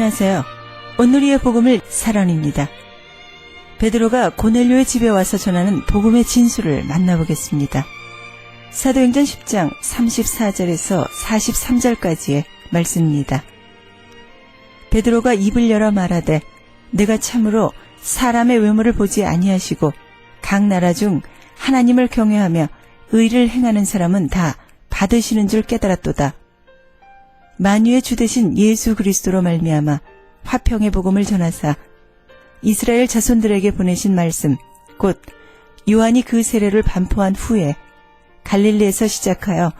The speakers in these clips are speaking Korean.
안녕하세요. 오늘의 복음을 사랑입니다. 베드로가 고넬료의 집에 와서 전하는 복음의 진수를 만나보겠습니다. 사도행전 10장 34절에서 43절까지의 말씀입니다. 베드로가 입을 열어 말하되 내가 참으로 사람의 외모를 보지 아니하시고 각 나라 중 하나님을 경외하며 의를 행하는 사람은 다 받으시는 줄 깨달았도다. 만유의 주 되신 예수 그리스도로 말미암아 화평의 복음을 전하사 이스라엘 자손들에게 보내신 말씀 곧 요한이 그 세례를 반포한 후에 갈릴리에서 시작하여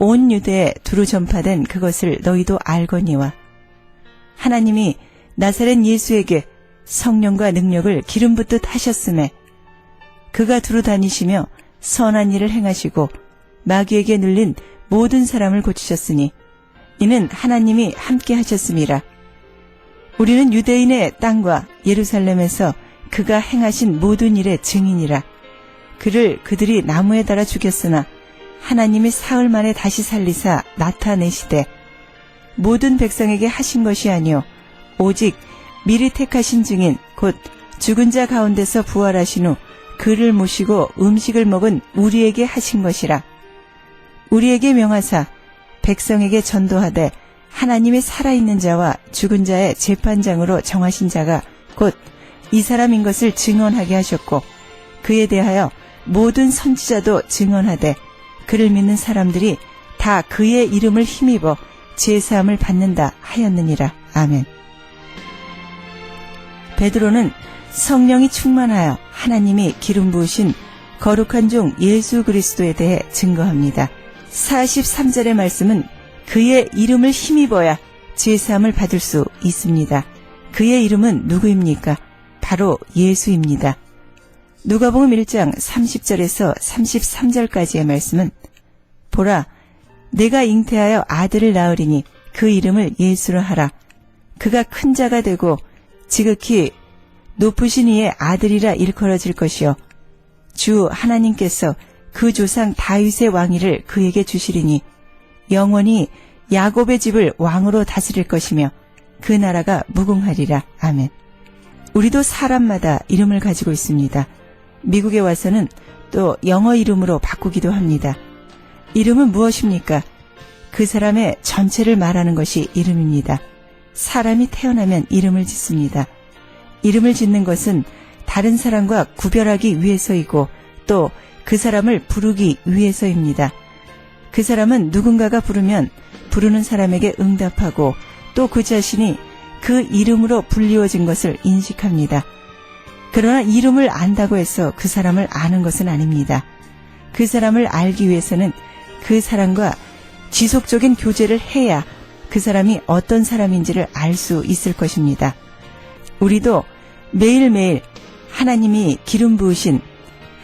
온 유대에 두루 전파된 그것을 너희도 알거니와 하나님이 나사렛 예수에게 성령과 능력을 기름 붓듯 하셨음에 그가 두루 다니시며 선한 일을 행하시고 마귀에게 눌린 모든 사람을 고치셨으니 이는 하나님이 함께 하셨음이라. 우리는 유대인의 땅과 예루살렘에서 그가 행하신 모든 일의 증인이라. 그를 그들이 나무에 달아 죽였으나 하나님이 사흘 만에 다시 살리사 나타내시되 모든 백성에게 하신 것이 아니요 오직 미리 택하신 증인 곧 죽은 자 가운데서 부활하신 후 그를 모시고 음식을 먹은 우리에게 하신 것이라. 우리에게 명하사 백성에게 전도하되 하나님이 살아있는 자와 죽은 자의 재판장으로 정하신 자가 곧 이 사람인 것을 증언하게 하셨고 그에 대하여 모든 선지자도 증언하되 그를 믿는 사람들이 다 그의 이름을 힘입어 제사함을 받는다 하였느니라. 아멘. 베드로는 성령이 충만하여 하나님이 기름 부으신 거룩한 종 예수 그리스도에 대해 증거합니다. 43절의 말씀은 그의 이름을 힘입어야 제사함을 받을 수 있습니다. 그의 이름은 누구입니까? 바로 예수입니다. 누가복음 1장 30절에서 33절까지의 말씀은 보라, 내가 잉태하여 아들을 낳으리니 그 이름을 예수로 하라. 그가 큰 자가 되고 지극히 높으신 이의 아들이라 일컬어질 것이요 주 하나님께서 그 조상 다윗의 왕위를 그에게 주시리니 영원히 야곱의 집을 왕으로 다스릴 것이며 그 나라가 무궁하리라. 아멘. 우리도 사람마다 이름을 가지고 있습니다. 미국에 와서는 또 영어 이름으로 바꾸기도 합니다. 이름은 무엇입니까? 그 사람의 전체를 말하는 것이 이름입니다. 사람이 태어나면 이름을 짓습니다. 이름을 짓는 것은 다른 사람과 구별하기 위해서이고 또 그 사람을 부르기 위해서입니다. 그 사람은 누군가가 부르면 부르는 사람에게 응답하고 또 그 자신이 그 이름으로 불리워진 것을 인식합니다. 그러나 이름을 안다고 해서 그 사람을 아는 것은 아닙니다. 그 사람을 알기 위해서는 그 사람과 지속적인 교제를 해야 그 사람이 어떤 사람인지를 알 수 있을 것입니다. 우리도 매일매일 하나님이 기름 부으신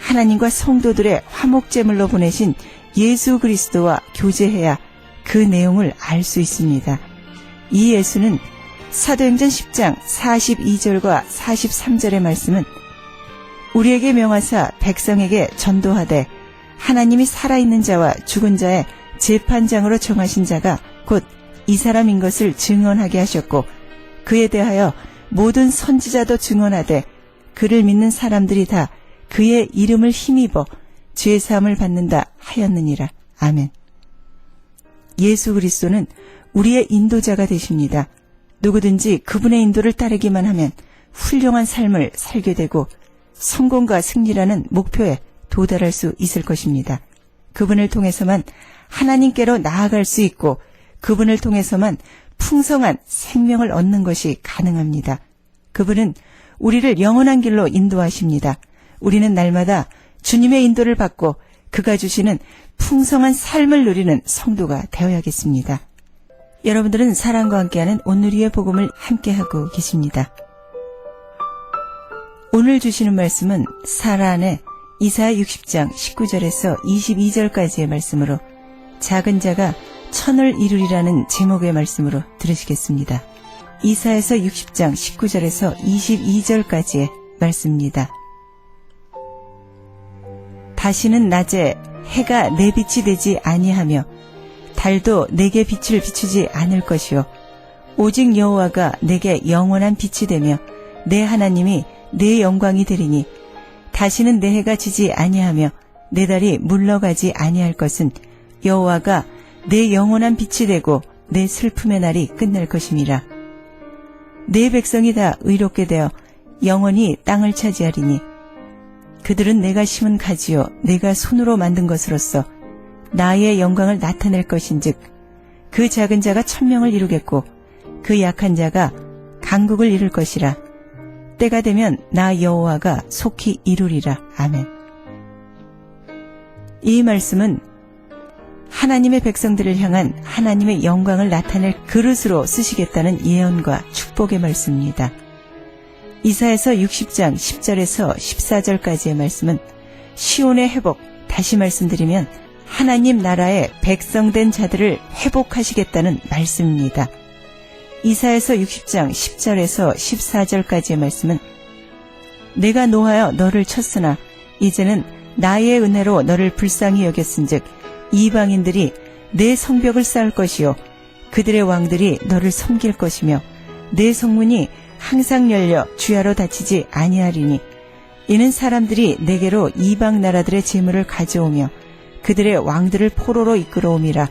하나님과 성도들의 화목제물로 보내신 예수 그리스도와 교제해야 그 내용을 알 수 있습니다. 이 예수는 사도행전 10장 42절과 43절의 말씀은 우리에게 명하사 백성에게 전도하되 하나님이 살아있는 자와 죽은 자의 재판장으로 정하신 자가 곧 이 사람인 것을 증언하게 하셨고 그에 대하여 모든 선지자도 증언하되 그를 믿는 사람들이 다 그의 이름을 힘입어 죄사함을 받는다 하였느니라. 아멘. 예수 그리스도는 우리의 인도자가 되십니다. 누구든지 그분의 인도를 따르기만 하면 훌륭한 삶을 살게 되고 성공과 승리라는 목표에 도달할 수 있을 것입니다. 그분을 통해서만 하나님께로 나아갈 수 있고 그분을 통해서만 풍성한 생명을 얻는 것이 가능합니다. 그분은 우리를 영원한 길로 인도하십니다. 우리는 날마다 주님의 인도를 받고 그가 주시는 풍성한 삶을 누리는 성도가 되어야겠습니다. 여러분들은 사랑과 함께하는 오늘의 복음을 함께하고 계십니다. 오늘 주시는 말씀은 사라 안에 이사야 60장 19절에서 22절까지의 말씀으로 작은 자가 천을 이루리라는 제목의 말씀으로 들으시겠습니다. 이사야서 60장 19절에서 22절까지의 말씀입니다. 다시는 낮에 해가 내 빛이 되지 아니하며 달도 내게 빛을 비추지 않을 것이요 오직 여호와가 내게 영원한 빛이 되며 내 하나님이 내 영광이 되리니 다시는 내 해가 지지 아니하며 내 달이 물러가지 아니할 것은 여호와가 내 영원한 빛이 되고 내 슬픔의 날이 끝날 것임이라. 내 백성이 다 의롭게 되어 영원히 땅을 차지하리니 그들은 내가 심은 가지요 내가 손으로 만든 것으로서 나의 영광을 나타낼 것인즉 그 작은 자가 천명을 이루겠고 그 약한 자가 강국을 이룰 것이라. 때가 되면 나 여호와가 속히 이루리라. 아멘. 이 말씀은 하나님의 백성들을 향한 하나님의 영광을 나타낼 그릇으로 쓰시겠다는 예언과 축복의 말씀입니다. 이사야서 60장 10절에서 14절까지의 말씀은 시온의 회복, 다시 말씀드리면 하나님 나라의 백성된 자들을 회복하시겠다는 말씀입니다. 이사야서 60장 10절에서 14절까지의 말씀은 내가 노하여 너를 쳤으나 이제는 나의 은혜로 너를 불쌍히 여겼은즉 이방인들이 내 성벽을 쌓을 것이요 그들의 왕들이 너를 섬길 것이며 내 성문이 항상 열려 주야로 닫히지 아니하리니 이는 사람들이 내게로 이방 나라들의 재물을 가져오며 그들의 왕들을 포로로 이끌어옴이라.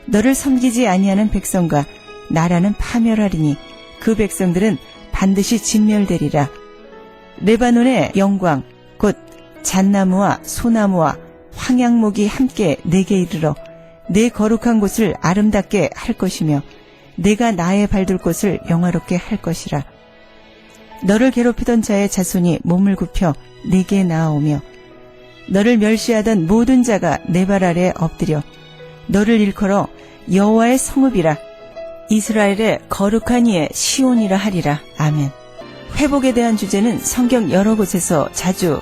너를 섬기지 아니하는 백성과 나라는 파멸하리니 그 백성들은 반드시 진멸되리라. 레바논의 영광 곧 잣나무와 소나무와 황양목이 함께 내게 이르러 내 거룩한 곳을 아름답게 할 것이며 내가 나의 발둘 곳을 영화롭게 할 것이라. 너를 괴롭히던 자의 자손이 몸을 굽혀 내게 나아오며 너를 멸시하던 모든 자가 내 발 아래에 엎드려 너를 일컬어 여호와의 성읍이라 이스라엘의 거룩한 이의 시온이라 하리라. 아멘. 회복에 대한 주제는 성경 여러 곳에서 자주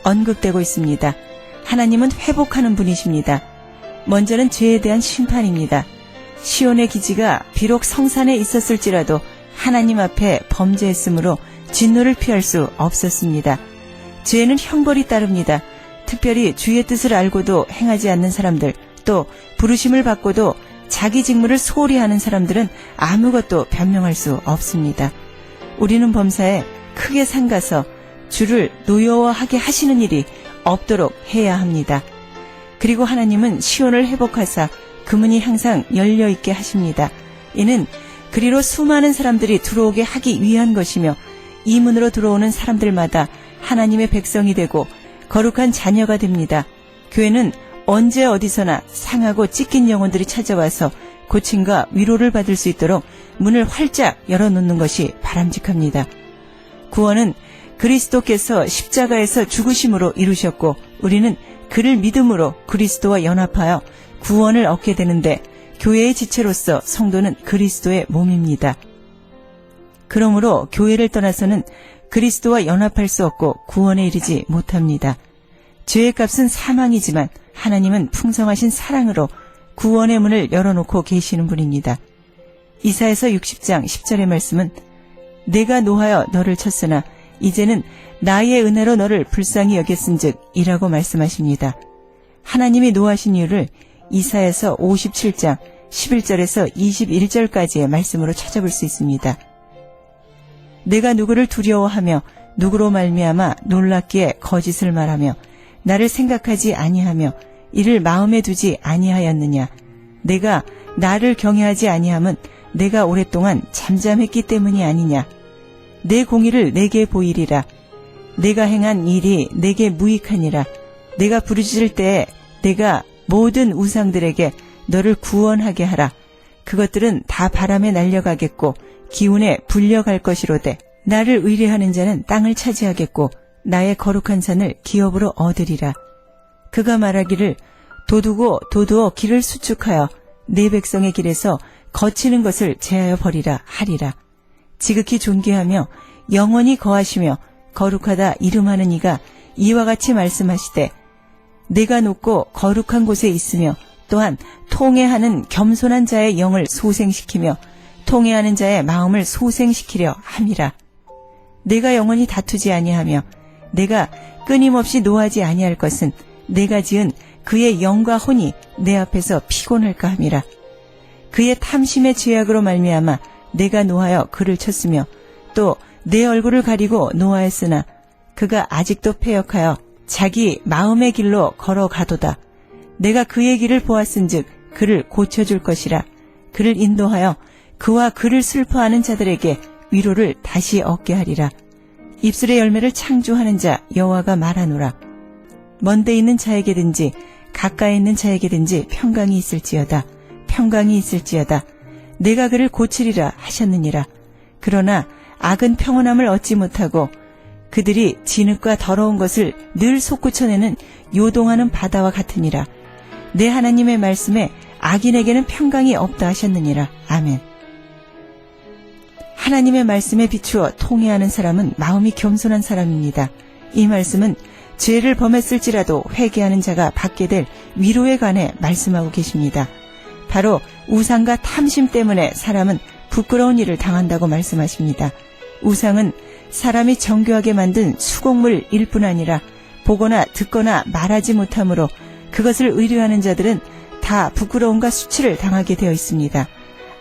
언급되고 있습니다. 하나님은 회복하는 분이십니다. 먼저는 죄에 대한 심판입니다. 시온의 기지가 비록 성산에 있었을지라도 하나님 앞에 범죄했으므로 진노를 피할 수 없었습니다. 죄에는 형벌이 따릅니다. 특별히 주의 뜻을 알고도 행하지 않는 사람들, 또 부르심을 받고도 자기 직무를 소홀히 하는 사람들은 아무것도 변명할 수 없습니다. 우리는 범사에 크게 삼가서 주를 노여워하게 하시는 일이 없도록 해야 합니다. 그리고 하나님은 시온을 회복하사 그 문이 항상 열려있게 하십니다. 이는 그리로 수많은 사람들이 들어오게 하기 위한 것이며 이 문으로 들어오는 사람들마다 하나님의 백성이 되고 거룩한 자녀가 됩니다. 교회는 언제 어디서나 상하고 찢긴 영혼들이 찾아와서 고침과 위로를 받을 수 있도록 문을 활짝 열어놓는 것이 바람직합니다. 구원은 그리스도께서 십자가에서 죽으심으로 이루셨고 우리는 그를 믿음으로 그리스도와 연합하여 구원을 얻게 되는데 교회의 지체로서 성도는 그리스도의 몸입니다. 그러므로 교회를 떠나서는 그리스도와 연합할 수 없고 구원에 이르지 못합니다. 죄의 값은 사망이지만 하나님은 풍성하신 사랑으로 구원의 문을 열어놓고 계시는 분입니다. 이사야서 60장 10절의 말씀은 내가 노하여 너를 쳤으나 이제는 나의 은혜로 너를 불쌍히 여겼은즉 이라고 말씀하십니다. 하나님이 노하신 이유를 이사야서 57장 11절에서 21절까지의 말씀으로 찾아볼 수 있습니다. 내가 누구를 두려워하며 누구로 말미암아 놀랍기에 거짓을 말하며 나를 생각하지 아니하며 이를 마음에 두지 아니하였느냐. 내가 나를 경외하지 아니함은 내가 오랫동안 잠잠했기 때문이 아니냐. 내 공의를 내게 보이리라. 내가 행한 일이 내게 무익하니라. 내가 부르짖을 때에 내가 모든 우상들에게 너를 구원하게 하라. 그것들은 다 바람에 날려가겠고 기운에 불려갈 것이로되 나를 의뢰하는 자는 땅을 차지하겠고 나의 거룩한 산을 기업으로 얻으리라. 그가 말하기를 도두고 도두어 길을 수축하여 내 백성의 길에서 거치는 것을 제하여 버리라 하리라. 지극히 존귀하며 영원히 거하시며 거룩하다 이름하는 이가 이와 같이 말씀하시되 내가 높고 거룩한 곳에 있으며 또한 통회하는 겸손한 자의 영을 소생시키며 통회하는 자의 마음을 소생시키려 함이라. 내가 영원히 다투지 아니하며 내가 끊임없이 노하지 아니할 것은 내가 지은 그의 영과 혼이 내 앞에서 피곤할까 함이라. 그의 탐심의 죄악으로 말미암아 내가 노하여 그를 쳤으며 또 내 얼굴을 가리고 노하였으나 그가 아직도 패역하여 자기 마음의 길로 걸어가도다. 내가 그의 길을 보았은즉 그를 고쳐줄 것이라. 그를 인도하여 그와 그를 슬퍼하는 자들에게 위로를 다시 얻게 하리라. 입술의 열매를 창조하는 자 여호와가 말하노라. 먼데 있는 자에게든지 가까이 있는 자에게든지 평강이 있을지어다. 평강이 있을지어다. 내가 그를 고치리라 하셨느니라. 그러나 악은 평온함을 얻지 못하고 그들이 진흙과 더러운 것을 늘 솟구쳐내는 요동하는 바다와 같으니라. 내 하나님의 말씀에 악인에게는 평강이 없다 하셨느니라. 아멘. 하나님의 말씀에 비추어 통회하는 사람은 마음이 겸손한 사람입니다. 이 말씀은 죄를 범했을지라도 회개하는 자가 받게 될 위로에 관해 말씀하고 계십니다. 바로 우상과 탐심 때문에 사람은 부끄러운 일을 당한다고 말씀하십니다. 우상은 사람이 정교하게 만든 수곡물일 뿐 아니라 보거나 듣거나 말하지 못하므로 그것을 의뢰하는 자들은 다 부끄러움과 수치를 당하게 되어 있습니다.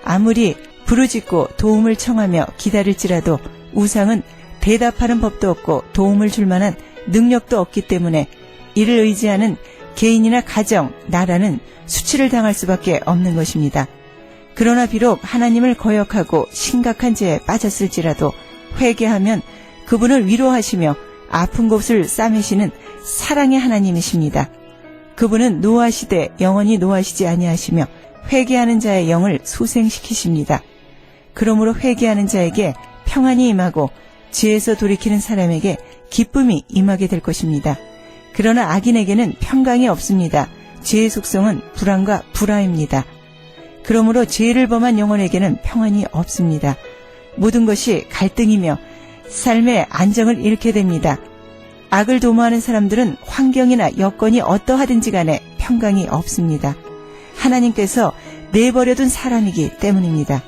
아무리 부르짖고 도움을 청하며 기다릴지라도 우상은 대답하는 법도 없고 도움을 줄 만한 능력도 없기 때문에 이를 의지하는 개인이나 가정, 나라는 수치를 당할 수밖에 없는 것입니다. 그러나 비록 하나님을 거역하고 심각한 죄에 빠졌을지라도 회개하면 그분을 위로하시며 아픈 곳을 싸매시는 사랑의 하나님이십니다. 그분은 노하시되 영원히 노하시지 아니하시며 회개하는 자의 영을 소생시키십니다. 그러므로 회개하는 자에게 평안이 임하고 죄에서 돌이키는 사람에게 기쁨이 임하게 될 것입니다. 그러나 악인에게는 평강이 없습니다. 죄의 속성은 불안과 불화입니다. 그러므로 죄를 범한 영혼에게는 평안이 없습니다. 모든 것이 갈등이며 삶의 안정을 잃게 됩니다. 악을 도모하는 사람들은 환경이나 여건이 어떠하든지 간에 평강이 없습니다. 하나님께서 내버려둔 사람이기 때문입니다.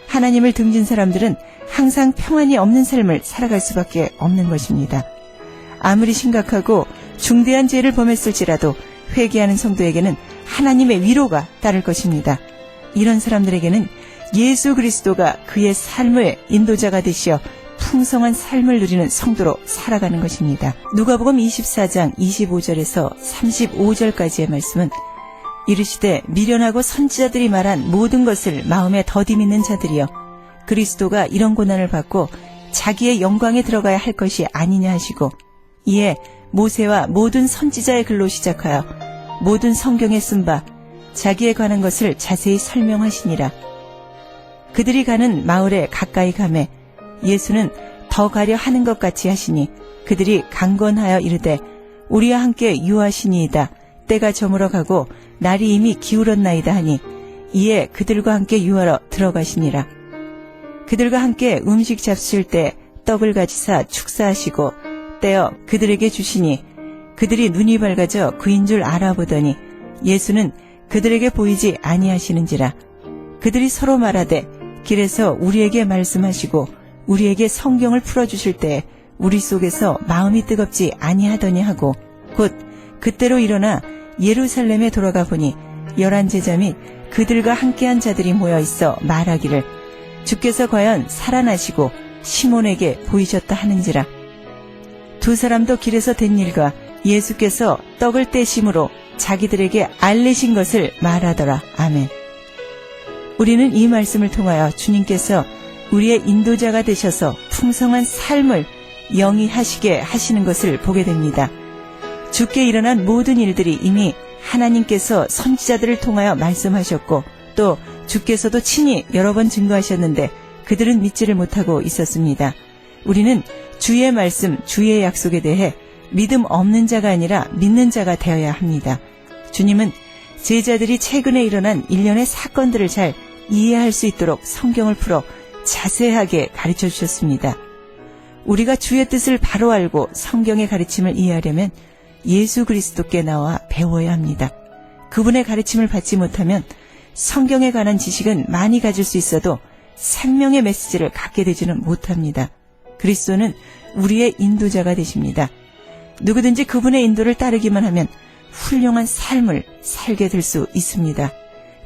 하나님을 등진 사람들은 항상 평안이 없는 삶을 살아갈 수밖에 없는 것입니다. 아무리 심각하고 중대한 죄를 범했을지라도 회개하는 성도에게는 하나님의 위로가 따를 것입니다. 이런 사람들에게는 예수 그리스도가 그의 삶의 인도자가 되시어 풍성한 삶을 누리는 성도로 살아가는 것입니다. 누가복음 24장 25절에서 35절까지의 말씀은 이르시되 미련하고 선지자들이 말한 모든 것을 마음에 더디 믿는 자들이여 그리스도가 이런 고난을 받고 자기의 영광에 들어가야 할 것이 아니냐 하시고 이에 모세와 모든 선지자의 글로 시작하여 모든 성경에 쓴 바 자기에 관한 것을 자세히 설명하시니라. 그들이 가는 마을에 가까이 가매 예수는 더 가려 하는 것 같이 하시니 그들이 강건하여 이르되 우리와 함께 유하시니이다. 때가 저물어 가고 날이 이미 기울었나이다 하니 이에 그들과 함께 유하러 들어가시니라. 그들과 함께 음식 잡수실 때 떡을 가지사 축사하시고 떼어 그들에게 주시니 그들이 눈이 밝아져 그인 줄 알아보더니 예수는 그들에게 보이지 아니하시는지라. 그들이 서로 말하되 길에서 우리에게 말씀하시고 우리에게 성경을 풀어주실 때 우리 속에서 마음이 뜨겁지 아니하더니 하고 곧 그때로 일어나 예루살렘에 돌아가 보니 11 제자 및 그들과 함께한 자들이 모여 있어 말하기를 주께서 과연 살아나시고 시몬에게 보이셨다 하는지라. 두 사람도 길에서 된 일과 예수께서 떡을 떼심으로 자기들에게 알리신 것을 말하더라. 아멘. 우리는 이 말씀을 통하여 주님께서 우리의 인도자가 되셔서 풍성한 삶을 영위하시게 하시는 것을 보게 됩니다. 주께 일어난 모든 일들이 이미 하나님께서 선지자들을 통하여 말씀하셨고 또 주께서도 친히 여러 번 증거하셨는데 그들은 믿지를 못하고 있었습니다. 우리는 주의 말씀, 주의 약속에 대해 믿음 없는 자가 아니라 믿는 자가 되어야 합니다. 주님은 제자들이 최근에 일어난 일련의 사건들을 잘 이해할 수 있도록 성경을 풀어 자세하게 가르쳐 주셨습니다. 우리가 주의 뜻을 바로 알고 성경의 가르침을 이해하려면 예수 그리스도께 나와 배워야 합니다. 그분의 가르침을 받지 못하면 성경에 관한 지식은 많이 가질 수 있어도 생명의 메시지를 갖게 되지는 못합니다. 그리스도는 우리의 인도자가 되십니다. 누구든지 그분의 인도를 따르기만 하면 훌륭한 삶을 살게 될 수 있습니다.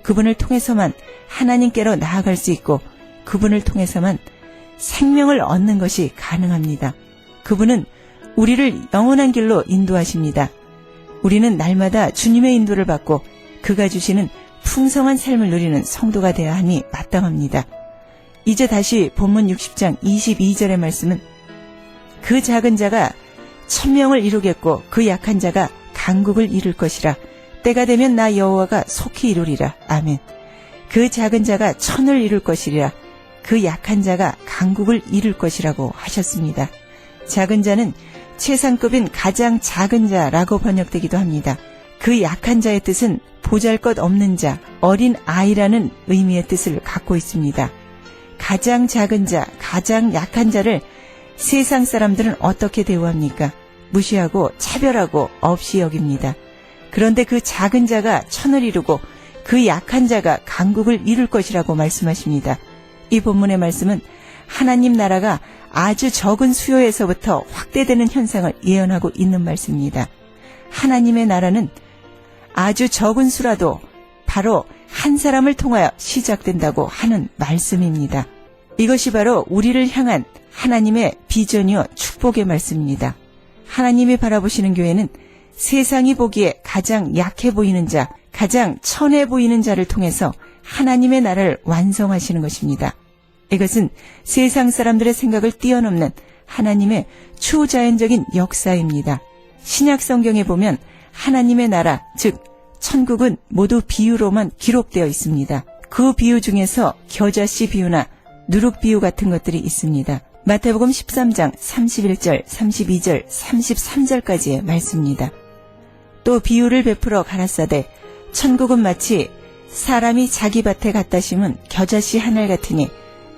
그분을 통해서만 하나님께로 나아갈 수 있고 그분을 통해서만 생명을 얻는 것이 가능합니다. 그분은 우리를 영원한 길로 인도하십니다. 우리는 날마다 주님의 인도를 받고 그가 주시는 풍성한 삶을 누리는 성도가 되어야 하니 마땅합니다. 이제 다시 본문 60장 22절의 말씀은 그 작은 자가 천명을 이루겠고 그 약한 자가 강국을 이룰 것이라. 때가 되면 나 여호와가 속히 이루리라. 아멘. 그 작은 자가 천을 이룰 것이리라. 그 약한 자가 강국을 이룰 것이라고 하셨습니다. 작은 자는 최상급인 가장 작은 자라고 번역되기도 합니다. 그 약한 자의 뜻은 보잘것없는 자, 어린 아이라는 의미의 뜻을 갖고 있습니다. 가장 작은 자, 가장 약한 자를 세상 사람들은 어떻게 대우합니까? 무시하고 차별하고 없이 여깁니다. 그런데 그 작은 자가 천을 이루고 그 약한 자가 강국을 이룰 것이라고 말씀하십니다. 이 본문의 말씀은 하나님 나라가 아주 적은 수요에서부터 확대되는 현상을 예언하고 있는 말씀입니다. 하나님의 나라는 아주 적은 수라도 바로 한 사람을 통하여 시작된다고 하는 말씀입니다. 이것이 바로 우리를 향한 하나님의 비전이요 축복의 말씀입니다. 하나님이 바라보시는 교회는 세상이 보기에 가장 약해 보이는 자, 가장 천해 보이는 자를 통해서 하나님의 나라를 완성하시는 것입니다. 이것은 세상 사람들의 생각을 뛰어넘는 하나님의 초자연적인 역사입니다. 신약 성경에 보면 하나님의 나라, 즉 천국은 모두 비유로만 기록되어 있습니다. 그 비유 중에서 겨자씨 비유나 누룩 비유 같은 것들이 있습니다. 마태복음 13장 31절, 32절, 33절까지의 말씀입니다. 또 비유를 베풀어 가라사대 천국은 마치 사람이 자기 밭에 갖다 심은 겨자씨 한 알 같으니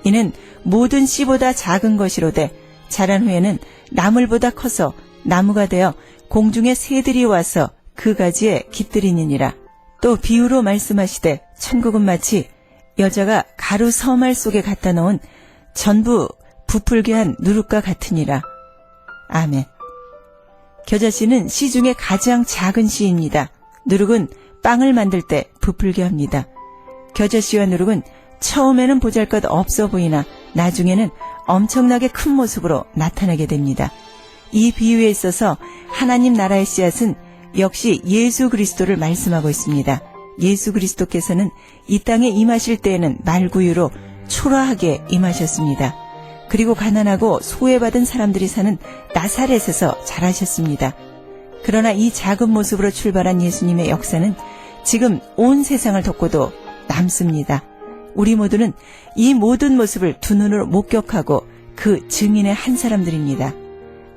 이는 모든 씨보다 작은 것이로되 자란 후에는 나물보다 커서 나무가 되어 공중의 새들이 와서 그 가지에 깃들이니니라. 또 비유로 말씀하시되 천국은 마치 여자가 가루 서말 속에 갖다 넣은 전부 부풀게 한 누룩과 같으니라. 아멘. 겨자씨는 씨 중에 가장 작은 씨입니다. 누룩은 빵을 만들 때 부풀게 합니다. 겨자씨와 누룩은 처음에는 보잘것 없어 보이나 나중에는 엄청나게 큰 모습으로 나타나게 됩니다. 이 비유에 있어서 하나님 나라의 씨앗은 역시 예수 그리스도를 말씀하고 있습니다. 예수 그리스도께서는 이 땅에 임하실 때에는 말구유로 초라하게 임하셨습니다. 그리고 가난하고 소외받은 사람들이 사는 나사렛에서 자라셨습니다. 그러나 이 작은 모습으로 출발한 예수님의 역사는 지금 온 세상을 덮고도 남습니다. 우리 모두는 이 모든 모습을 두 눈으로 목격하고 그 증인의 한 사람들입니다.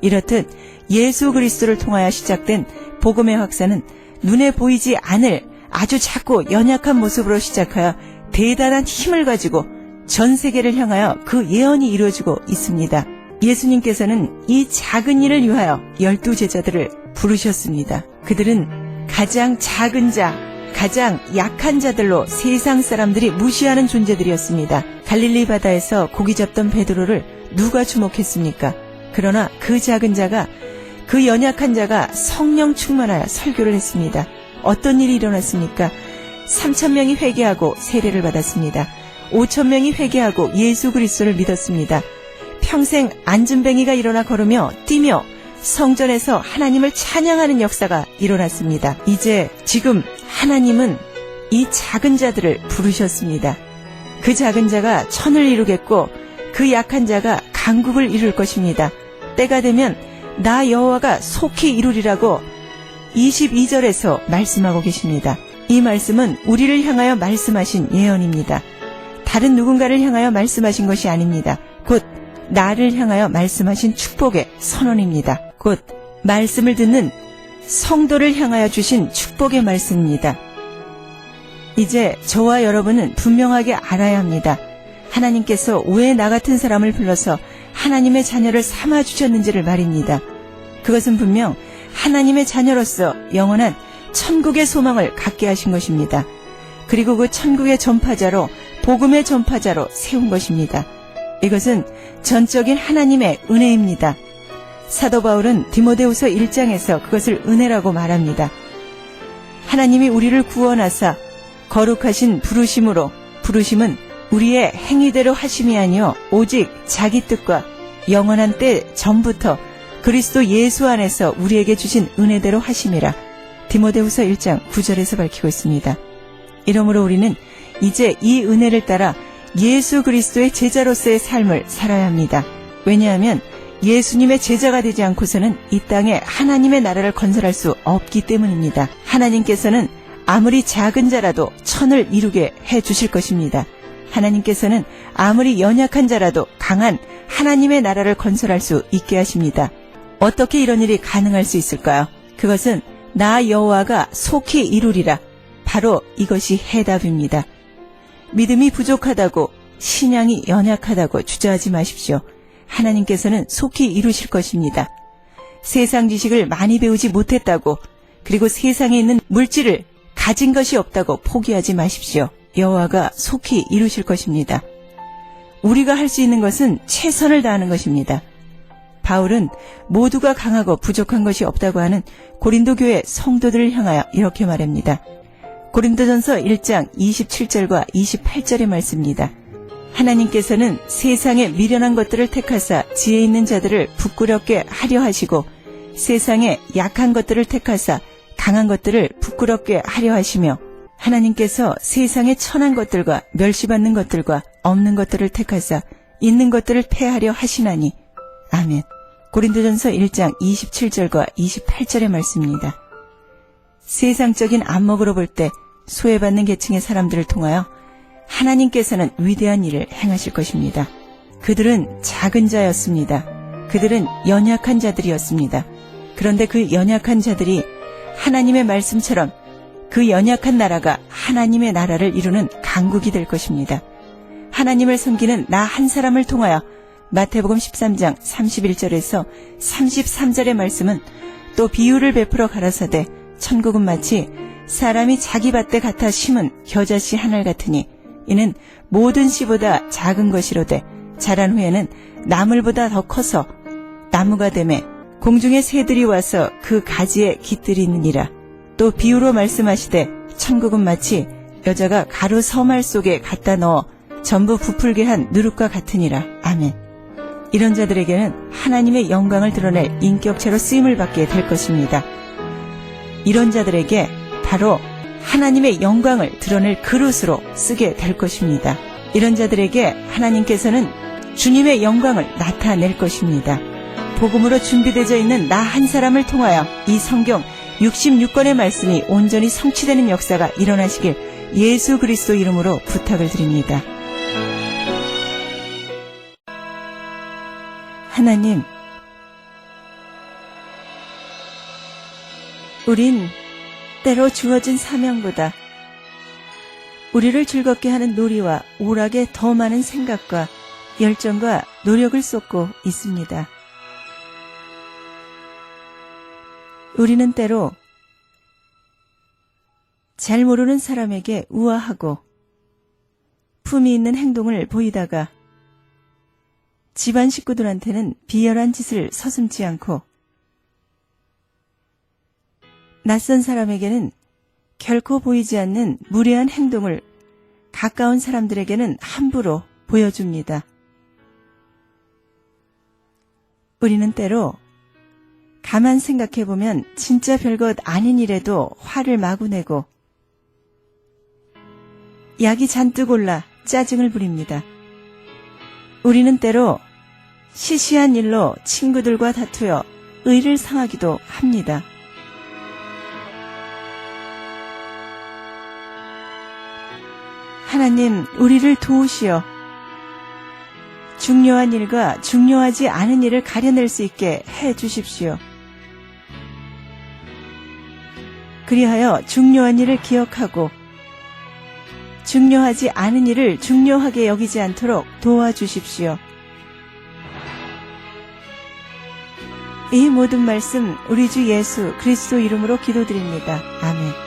이렇듯 예수 그리스도를 통하여 시작된 복음의 확산은 눈에 보이지 않을 아주 작고 연약한 모습으로 시작하여 대단한 힘을 가지고 전 세계를 향하여 그 예언이 이루어지고 있습니다. 예수님께서는 이 작은 일을 위하여 12제자들을 부르셨습니다. 그들은 가장 작은 자, 가장 약한 자들로 세상 사람들이 무시하는 존재들이었습니다. 갈릴리 바다에서 고기 잡던 베드로를 누가 주목했습니까? 그러나 그 작은 자가, 그 연약한 자가 성령 충만하여 설교를 했습니다. 어떤 일이 일어났습니까? 3,000명이 회개하고 세례를 받았습니다. 5,000명이 회개하고 예수 그리스도를 믿었습니다. 평생 앉은뱅이가 일어나 걸으며 뛰며 성전에서 하나님을 찬양하는 역사가 일어났습니다. 이제 지금 하나님은 이 작은 자들을 부르셨습니다. 그 작은 자가 천을 이루겠고 그 약한 자가 강국을 이룰 것입니다. 때가 되면 나 여호와가 속히 이루리라고 22절에서 말씀하고 계십니다. 이 말씀은 우리를 향하여 말씀하신 예언입니다. 다른 누군가를 향하여 말씀하신 것이 아닙니다. 곧 나를 향하여 말씀하신 축복의 선언입니다. 곧 말씀을 듣는 성도를 향하여 주신 축복의 말씀입니다. 이제 저와 여러분은 분명하게 알아야 합니다. 하나님께서 왜 나 같은 사람을 불러서 하나님의 자녀를 삼아 주셨는지를 말입니다. 그것은 분명 하나님의 자녀로서 영원한 천국의 소망을 갖게 하신 것입니다. 그리고 그 천국의 전파자로, 복음의 전파자로 세운 것입니다. 이것은 전적인 하나님의 은혜입니다. 사도 바울은 디모데후서 1장에서 그것을 은혜라고 말합니다. 하나님이 우리를 구원하사 거룩하신 부르심으로, 부르심은 우리의 행위대로 하심이 아니요 오직 자기 뜻과 영원한 때 전부터 그리스도 예수 안에서 우리에게 주신 은혜대로 하심이라. 디모데후서 1장 9절에서 밝히고 있습니다. 이러므로 우리는 이제 이 은혜를 따라 예수 그리스도의 제자로서의 삶을 살아야 합니다. 왜냐하면 예수님의 제자가 되지 않고서는 이 땅에 하나님의 나라를 건설할 수 없기 때문입니다. 하나님께서는 아무리 작은 자라도 천을 이루게 해주실 것입니다. 하나님께서는 아무리 연약한 자라도 강한 하나님의 나라를 건설할 수 있게 하십니다. 어떻게 이런 일이 가능할 수 있을까요? 그것은 나 여호와가 속히 이루리라. 바로 이것이 해답입니다. 믿음이 부족하다고, 신앙이 연약하다고 주저하지 마십시오. 하나님께서는 속히 이루실 것입니다. 세상 지식을 많이 배우지 못했다고, 그리고 세상에 있는 물질을 가진 것이 없다고 포기하지 마십시오. 여호와가 속히 이루실 것입니다. 우리가 할 수 있는 것은 최선을 다하는 것입니다. 바울은 모두가 강하고 부족한 것이 없다고 하는 고린도 교회 성도들을 향하여 이렇게 말합니다. 고린도전서 1장 27절과 28절의 말씀입니다. 하나님께서는 세상에 미련한 것들을 택하사 지혜 있는 자들을 부끄럽게 하려 하시고 세상에 약한 것들을 택하사 강한 것들을 부끄럽게 하려 하시며 하나님께서 세상의 천한 것들과 멸시받는 것들과 없는 것들을 택하사 있는 것들을 패하려 하시나니. 아멘. 고린도전서 1장 27절과 28절의 말씀입니다. 세상적인 안목으로 볼 때 소외받는 계층의 사람들을 통하여 하나님께서는 위대한 일을 행하실 것입니다. 그들은 작은 자였습니다. 그들은 연약한 자들이었습니다. 그런데 그 연약한 자들이 하나님의 말씀처럼 그 연약한 나라가 하나님의 나라를 이루는 강국이 될 것입니다. 하나님을 섬기는 나 한 사람을 통하여 마태복음 13장 31절에서 33절의 말씀은 또 비유를 베풀어 가라사대 천국은 마치 사람이 자기 밭에 갖다 심은 겨자씨 한 알 같으니 이는 모든 씨보다 작은 것이로되 자란 후에는 나물보다 더 커서 나무가 되매 공중의 새들이 와서 그 가지에 깃들이느니라. 또 비유로 말씀하시되 천국은 마치 여자가 가루 서말 속에 갖다 넣어 전부 부풀게 한 누룩과 같으니라. 아멘. 이런 자들에게는 하나님의 영광을 드러낼 인격체로 쓰임을 받게 될 것입니다. 이런 자들에게 바로 하나님의 영광을 드러낼 그릇으로 쓰게 될 것입니다. 이런 자들에게 하나님께서는 주님의 영광을 나타낼 것입니다. 복음으로 준비되어 있는 나 한 사람을 통하여 이 성경 66권의 말씀이 온전히 성취되는 역사가 일어나시길 예수 그리스도 이름으로 부탁을 드립니다. 하나님, 우린 때로 주어진 사명보다 우리를 즐겁게 하는 놀이와 오락에 더 많은 생각과 열정과 노력을 쏟고 있습니다. 우리는 때로 잘 모르는 사람에게 우아하고 품위 있는 행동을 보이다가 집안 식구들한테는 비열한 짓을 서슴지 않고 낯선 사람에게는 결코 보이지 않는 무례한 행동을 가까운 사람들에게는 함부로 보여줍니다. 우리는 때로 가만 생각해보면 진짜 별것 아닌 일에도 화를 마구 내고 약이 잔뜩 올라 짜증을 부립니다. 우리는 때로 시시한 일로 친구들과 다투어 의를 상하기도 합니다. 하나님, 우리를 도우시어 중요한 일과 중요하지 않은 일을 가려낼 수 있게 해 주십시오. 그리하여 중요한 일을 기억하고 중요하지 않은 일을 중요하게 여기지 않도록 도와주십시오. 이 모든 말씀 우리 주 예수 그리스도 이름으로 기도드립니다. 아멘.